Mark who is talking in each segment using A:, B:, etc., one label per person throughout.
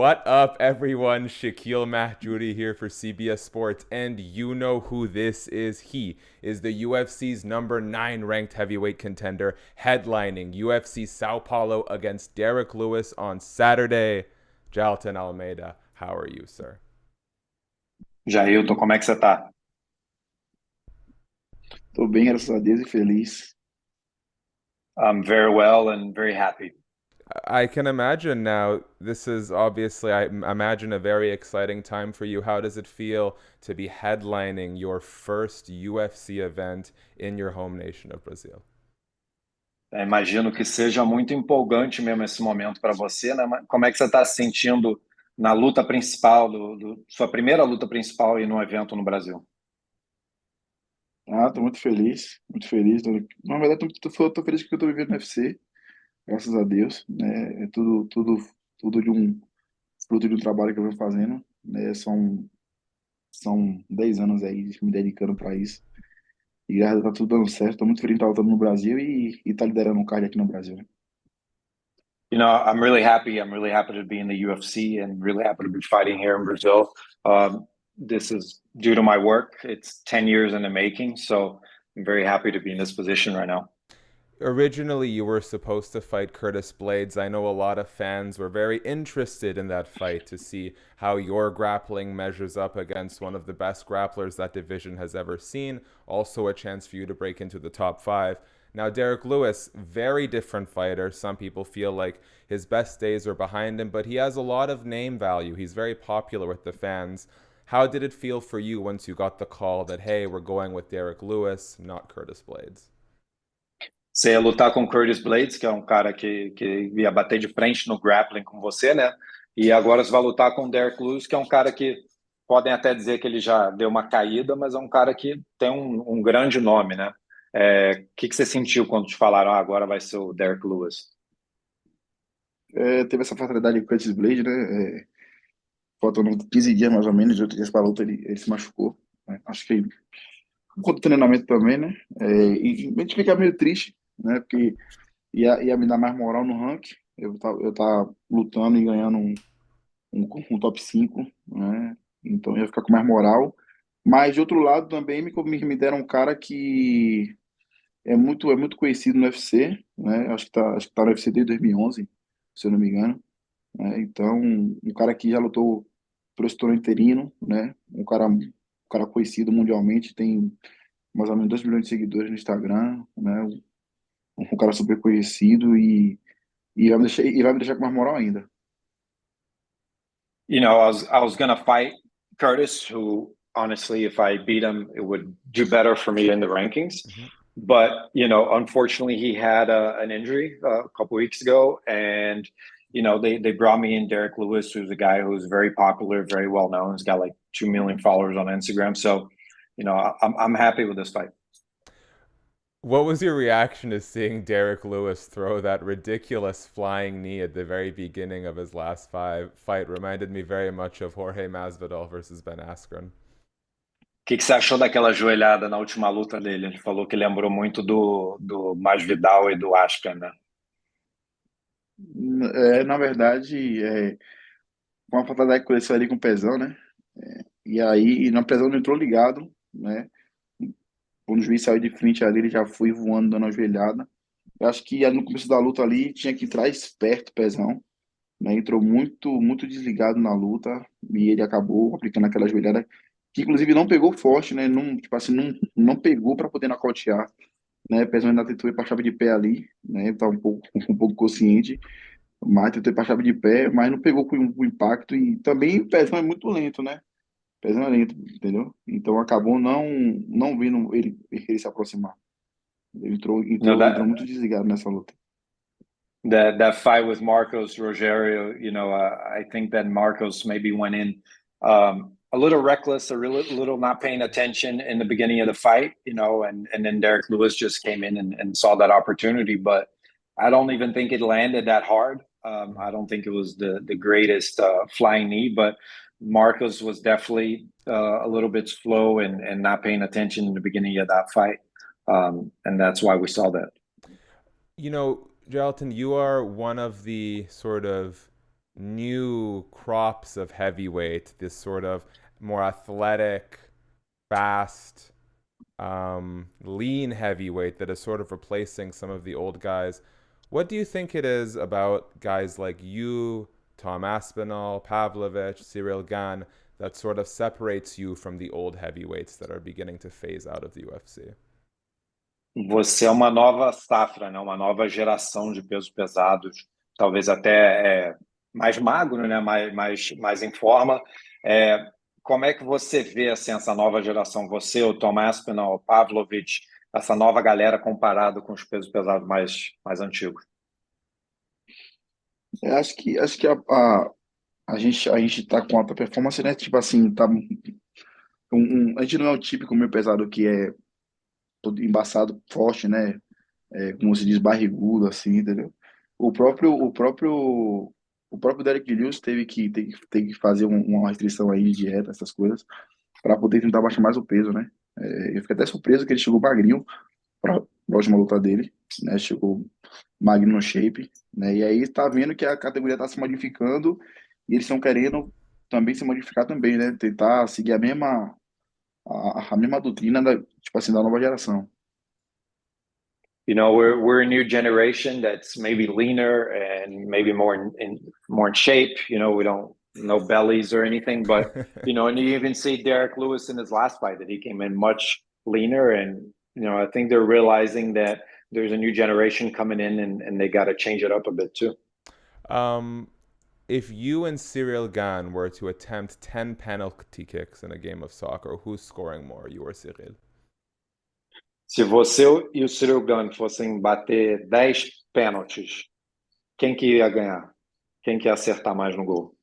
A: What up, everyone? Shaquille Mahjoudi here for CBS Sports, and you know who this is. He is the UFC's number 9 ranked heavyweight contender, headlining UFC Sao Paulo against Derek Lewis on Saturday. Jalton Almeida, how are you, sir?
B: Jailton, como é que você tá?
C: Tô bem, graças a Deus, e feliz.
B: I'm very well and very happy.
A: I can imagine now. This is obviously, I imagine, a very exciting time for you. How does it feel to be headlining your first UFC event in your home nation of Brazil?
B: Imagino que seja muito empolgante mesmo esse momento para você, né? Mas como é que você está se sentindo na luta principal, sua primeira luta principal aí no evento no Brasil?
C: Tô muito feliz, muito feliz. Na verdade, tô feliz porque eu tô vivendo no UFC, graças a Deus, né? É tudo de um fruto de um trabalho que eu venho fazendo, né? São 10 anos aí me dedicando para isso. E graças a Deus tá tudo dando certo. Tô muito feliz de estar lutando no Brasil e tá liderando um card aqui no Brasil, né?
B: You know, I'm really happy. I'm really happy to be in the UFC and really happy to be fighting here in Brazil. This is due to my work. It's 10 years in the making, so I'm very happy to be in this position right now.
A: Originally, you were supposed to fight Curtis Blades. I know a lot of fans were very interested in that fight to see how your grappling measures up against one of the best grapplers that division has ever seen. Also, a chance for you to break into the top 5. Now, Derek Lewis, very different fighter. Some people feel like his best days are behind him, but he has a lot of name value. He's very popular with the fans. How did it feel for you once you got the call that, hey, we're going with Derek Lewis, not Curtis Blades?
B: Você ia lutar com o Curtis Blades, que é um cara que ia bater de frente no grappling com você, né? E agora você vai lutar com o Derek Lewis, que é um cara que podem até dizer que ele já deu uma caída, mas é um cara que tem um grande nome, né? Que você sentiu quando te falaram, agora vai ser o Derek Lewis?
C: Teve essa fatalidade com o Curtis Blade, né? Faltando 15 dias mais ou menos, 8 dias para a luta, ele se machucou, né? Acho que por conta do treinamento também, né? E a gente fica meio triste, né? Porque ia me dar mais moral no ranking. Eu tá lutando e ganhando um top 5, né? Então ia ficar com mais moral. Mas de outro lado também me deram um cara que é muito conhecido no UFC, né? Acho que tá no UFC desde 2011, se eu não me engano, né? Então, um cara que já lutou pro cinturão interino, né? Um cara conhecido mundialmente, tem mais ou menos 2 milhões de seguidores no Instagram, né? Um cara super conhecido e vai me deixar com mais moral ainda.
B: You know, I was gonna fight Curtis, who honestly, if I beat him, it would do better for me in the rankings.
A: Mm-hmm.
B: But you know, unfortunately, he had an injury a couple weeks ago, and you know, they brought me in Derek Lewis, who's a guy who's very popular, very well known. He's got like 2 million followers on Instagram. So, you know, I'm happy with this fight.
A: What was your reaction to seeing Derek Lewis throw that ridiculous flying knee at the very beginning of his last fight? Reminded me very much of Jorge Masvidal versus Ben Askren.
B: Que você achou daquela joelhada na última luta dele? Ele falou que lembrou muito do Masvidal e do Askren, né?
C: Na verdade, com a fatalidade que aconteceu ali com o Pezão, né? E aí, na Pezão não entrou ligado, né? Quando o juiz saiu de frente ali, ele já foi voando, dando uma joelhada. Eu acho que ali no começo da luta ali, tinha que entrar esperto o Pezão, né? Entrou muito desligado na luta e ele acabou aplicando aquela joelhada que inclusive não pegou forte, né? Não, tipo assim, não pegou para poder nocautear, né? O Pezão ainda tentou ir para chave de pé ali, né? Ele tá um pouco consciente, mas tentou ir para chave de pé, mas não pegou com o impacto e também o Pezão é muito lento, né? O Pezão é lento, entendeu? Então acabou não vendo ele se aproximar. Ele
B: No,
C: entrou
B: that
C: muito desligado nessa luta.
B: that fight with Marcos Rogerio, you know, I think that Marcos maybe went in a little reckless, little not paying attention in the beginning of the fight, you know, and then Derek Lewis just came in and saw that opportunity, but I don't even think it landed that hard. I don't think it was the greatest flying knee, but Marcos was definitely a little bit slow and not paying attention in the beginning of that fight, and that's why we saw that.
A: You know, Jalton, you are one of the sort of new props of heavyweight, this sort of more athletic, fast, lean heavyweight that is sort of replacing some of the old guys. What do you think it is about guys like you, Tom Aspinall, Pavlovich, Cyril Gane, that sort of separates you from the old heavyweights that are beginning to phase out of the UFC?
B: Você é uma nova safra, né? Uma nova geração de pesos pesados, talvez até mais magro, né? Mais em forma. Como é que você vê assim, essa nova geração? Você, o Tom Aspinall, o Pavlovich, essa nova galera comparado com os pesos pesados mais antigos?
C: Acho que a gente tá com alta performance, né? Tipo assim, tá a gente não é o típico meio pesado que é todo embaçado, forte, né? Como se diz, barrigudo, assim, entendeu? O próprio, o próprio, o próprio Derek Lewis teve que fazer uma restrição aí de dieta, essas coisas, para poder tentar baixar mais o peso, né? Eu fiquei até surpreso que ele chegou magrinho para a última luta dele, né? Chegou magrinho no shape, né? E aí tá vendo que a categoria tá se modificando e eles estão querendo também se modificar também, né? Tentar seguir a mesma doutrina tipo assim, da nova geração.
B: You know, we're a new generation that's maybe leaner and maybe more in shape. You know, we don't no bellies or anything, but you know, and you even see Derek Lewis in his last fight that he came in much leaner, and you know, I think they're realizing that there's a new generation coming in, and they got to change it up a bit too.
A: Um, if you and Cyril Gane were to attempt 10 penalty kicks in a game of soccer, who's scoring more, you or Cyril?
B: Se você e o Cyril Gane fossem bater 10 pênaltis, quem que ia ganhar? Quem que ia acertar mais no gol?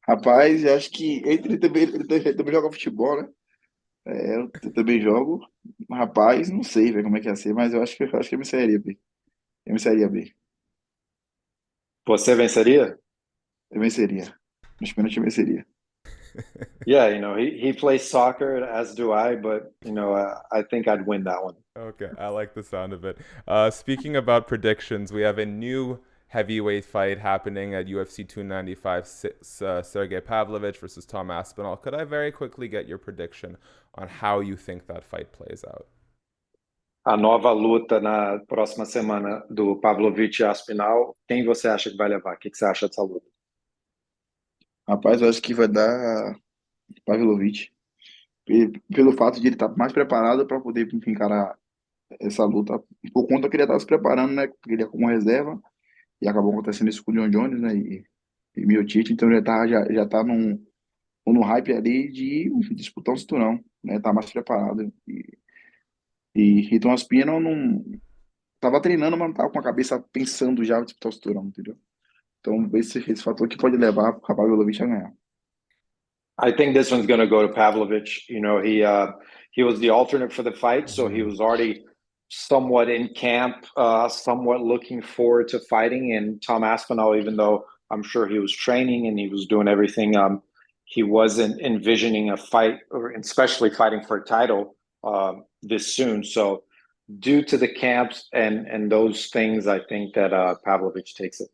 C: Rapaz, eu acho que ele também joga futebol, né? Eu também jogo. Rapaz, não sei, velho, como é que ia ser, mas eu acho que eu me sairia bem. Eu me sairia bem.
B: Você venceria?
C: Eu venceria. Nos pênaltis eu venceria.
B: Yeah, you know, he plays soccer, as do I, but you know, I think I'd win that one.
A: Okay, I like the sound of it. Speaking about predictions, we have a new heavyweight fight happening at UFC 295, Sergey Pavlovich versus Tom Aspinall. Could I very quickly get your prediction on how you think that fight plays out?
B: A nova luta na próxima semana do Pavlovich e Aspinall, quem você acha que vai levar? O que você acha dessa luta?
C: Rapaz, eu acho que vai dar Pavlovich. Pelo fato de ele estar mais preparado para poder encarar essa luta. Por conta que ele estava se preparando, né? Porque ele ia como reserva. E acabou acontecendo isso com o John Jones, né? E Miocic, então já tá num hype ali de disputar um cinturão, né? Tá mais preparado. E Riton Aspinall não tava treinando, mas não tava com a cabeça pensando já em disputar o cinturão, entendeu? Então, esse fator que pode levar o Pavlovich a ganhar.
B: I think this one's going to go to Pavlovich. You know, he was the alternate for the fight, so he was already somewhat in camp, somewhat looking forward to fighting. And Tom Aspinall, even though I'm sure he was training and he was doing everything, he wasn't envisioning a fight, or especially fighting for a title this soon. So, due to the camps and those things, I think that Pavlovich takes it.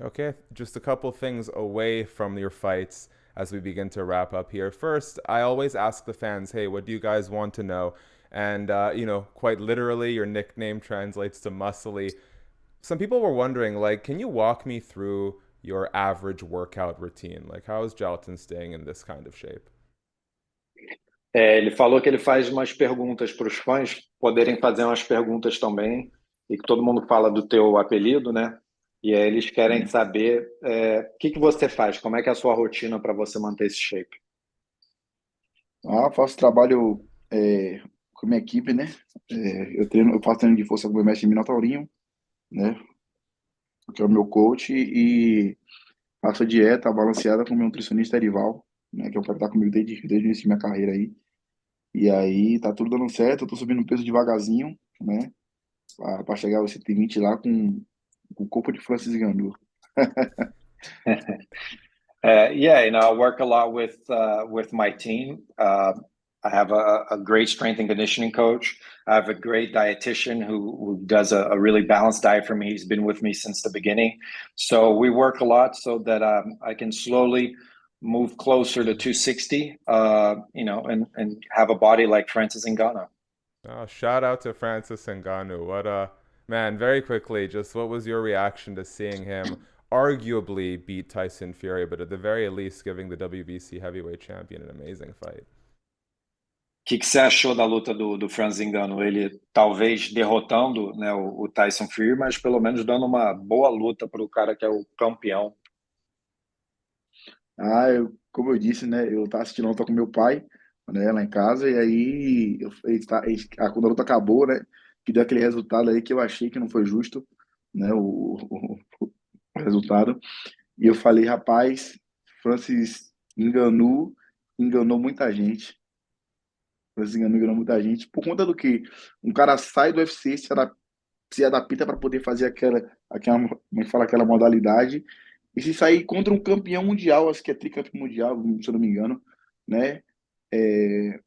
A: Okay, just a couple things away from your fights as we begin to wrap up here. First, I always ask the fans, hey, what do you guys want to know? And, you know, quite literally, your nickname translates to muscly. Some people were wondering, like, can you walk me through your average workout routine? Like, how is Gelatin staying in this kind of shape?
B: Ele falou que ele faz umas perguntas para os fãs poderem fazer umas perguntas também, e que todo mundo fala do teu apelido, né? E aí eles querem saber o que você faz, como é que é a sua rotina para você manter esse shape?
C: Faço trabalho com a minha equipe, né? Eu faço treino de força com o meu mestre Minotaurinho, né? Que é o meu coach, e faço dieta balanceada com o meu nutricionista Erival, né? Que é o cara que tá comigo desde o início da minha carreira aí. E aí tá tudo dando certo, eu tô subindo peso devagarzinho, né? Pra chegar aos 120 lá com o corpo de Francis Ngannou.
B: Yeah, you know, I work a lot with my team. I have a great strength and conditioning coach. I have a great dietitian who does a really balanced diet for me. He's been with me since the beginning. So we work a lot so that I can slowly move closer to 260, and have a body like Francis Ngannou.
A: Oh, shout out to Francis Ngannou. What a man, very quickly, just what was your reaction to seeing him arguably beat Tyson Fury, but at the very least giving the WBC heavyweight champion an amazing fight?
B: Que você achou da luta do Francis Ngannou? Ele talvez derrotando, né, o Tyson Fury, mas pelo menos dando uma boa luta para o cara que é o campeão.
C: Como eu disse, né? Eu tava assistindo a luta com meu pai, né, lá em casa, e aí quando a luta acabou, né? Que deu aquele resultado aí que eu achei que não foi justo, né? O resultado. E eu falei, rapaz, Francis enganou muita gente. Francis enganou muita gente. Por conta do que um cara sai do UFC, se adapta para poder fazer como é que fala, aquela modalidade. E se sair contra um campeão mundial, acho que é tricampeão mundial, se eu não me engano, né? É,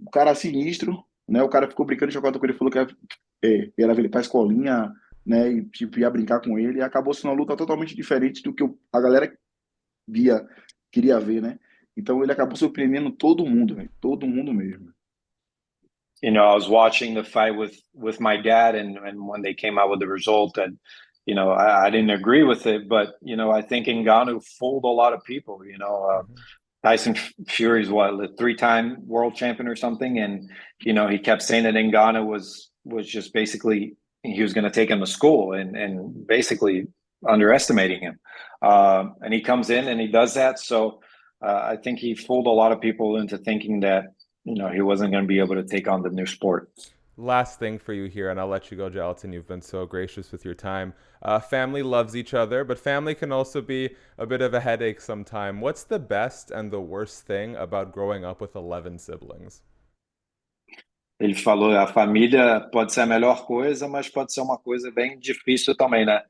C: o cara sinistro, né? O cara ficou brincando de chocolate com ele, falou que era ele pra escolinha, né? E tipo, ia brincar com ele. E acabou sendo uma luta totalmente diferente do que a galera via, queria ver, né? Então ele acabou surpreendendo todo mundo, velho. Todo mundo mesmo.
B: You know, I was watching the fight with my dad, and when they came out with the result, and I didn't agree with it, but I think Ngannou fooled a lot of people. Tyson Fury's what, the 3-time world champion or something, and he kept saying that Ngannou was just basically he was going to take him to school and basically underestimating him. And he comes in and he does that. So I think he fooled a lot of people into thinking that he wasn't going to be able to take on the new sport.
A: Last thing for you here, and I'll let you go, Gelatin. You've been so gracious with your time. Family loves each other, but family can also be a bit of a headache sometime. What's the best and the worst thing about growing up with 11 siblings?
B: Ele falou, a família pode ser a melhor coisa, mas pode ser uma coisa bem difícil também, né?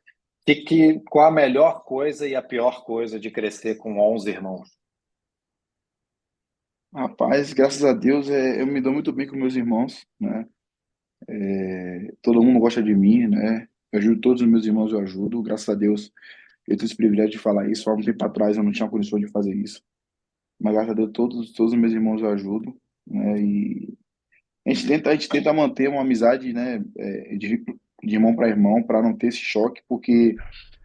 B: Qual a melhor coisa e a pior coisa de crescer com 11 irmãos?
C: Rapaz, graças a Deus, eu me dou muito bem com meus irmãos, né? Todo mundo gosta de mim, né? Eu ajudo todos os meus irmãos, eu ajudo. Graças a Deus, eu tenho esse privilégio de falar isso. Há um tempo atrás eu não tinha condições de fazer isso. Mas graças a Deus, todos os meus irmãos eu ajudo, né? E a gente tenta manter uma amizade, né? De irmão para irmão, para não ter esse choque, porque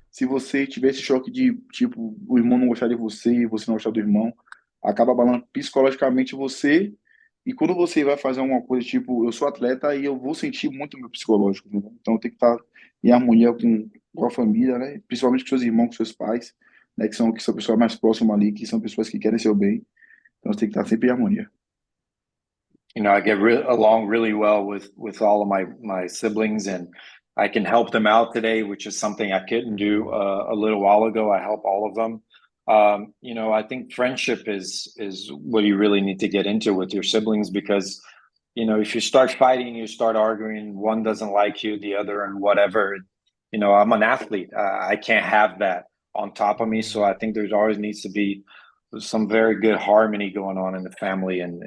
C: se você tiver esse choque de, tipo, o irmão não gostar de você e você não gostar do irmão, acaba abalando psicologicamente você. E quando você vai fazer alguma coisa, tipo, eu sou atleta e eu vou sentir muito o meu psicológico, entendeu? Então tem que estar em harmonia com a família, né? Principalmente com seus irmãos, com seus pais, né? Que são pessoas mais próximas ali, que são pessoas que querem seu bem. Então você tem que estar sempre em harmonia.
B: I get along really well with all of my siblings, and I can help them out today, which is something I couldn't do a little while ago. I help all of them. I think friendship is what you really need to get into with your siblings, because if you start fighting, you start arguing, one doesn't like you, the other, and whatever. I'm an athlete. I can't have that on top of me. So I think there's always needs to be some very good harmony going on in the family, and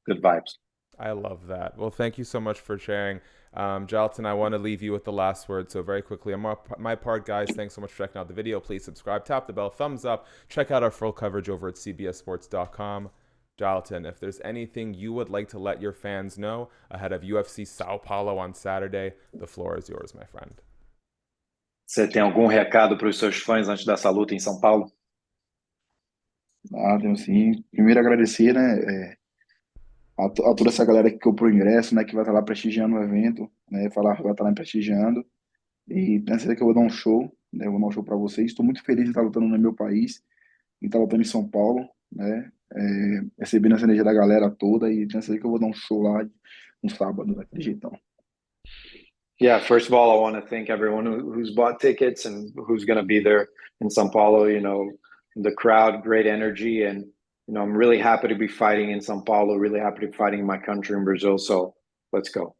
B: good vibes.
A: I love that. Well, thank you so much for sharing. Gelatin, I want to leave you with the last word. So very quickly, on my part, guys, thanks so much for checking out the video. Please subscribe, tap the bell, thumbs up. Check out our full coverage over at cbssports.com. Gelatin, if there's anything you would like to let your fans know ahead of UFC Sao Paulo on Saturday, the floor is yours, my friend.
B: Você tem algum recado para os seus fãs antes dessa luta em São Paulo?
C: Tenho sim. Primeiro agradecer, né? A toda essa galera que comprou o ingresso, né, que vai estar lá prestigiando o evento, né, vai estar lá prestigiando, e tenho certeza que eu vou dar um show, né, eu vou dar um show para vocês. Estou muito feliz de estar lutando no meu país, em estar lutando em São Paulo, né, recebendo essa energia da galera toda, e tenho certeza que eu vou dar um show lá no sábado, daquele jeitão.
B: Yeah, first of all, I want to thank everyone who's bought tickets and who's going to be there in São Paulo. The crowd, great energy, and I'm really happy to be fighting in São Paulo, really happy to be fighting in my country in Brazil. So let's go.